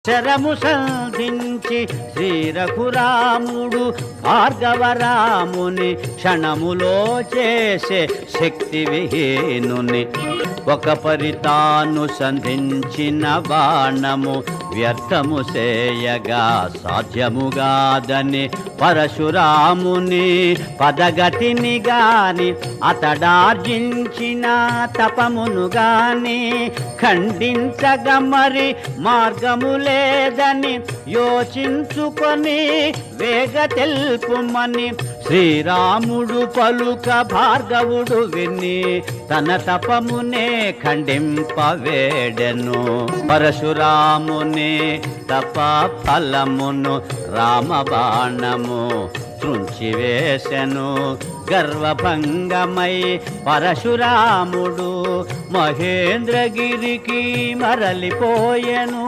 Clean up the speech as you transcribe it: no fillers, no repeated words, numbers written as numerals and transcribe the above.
శరము సంధించి శ్రీరఘురాముడు భార్గవరాముని క్షణములో చేసే శక్తి విహీనుని ఒక పరితాను సంధించిన బాణము వ్యర్థము చేయగా సాధ్యముగాదని పరశురాముని పదగతిని గాని అతడార్జించిన తపమును గాని ఖండించగా మరి మార్గము లేదని యోచించుకొని వేగ తెలుపుమని శ్రీరాముడు పలుక భార్గవుడు విని తన తపమునే ఖండింపవేడెను. పరశురాముని తప ఫలమును రామబాణము త్రుంచివేశను. గర్వభంగమై పరశురాముడు మహేంద్రగిరికి మరలిపోయెను.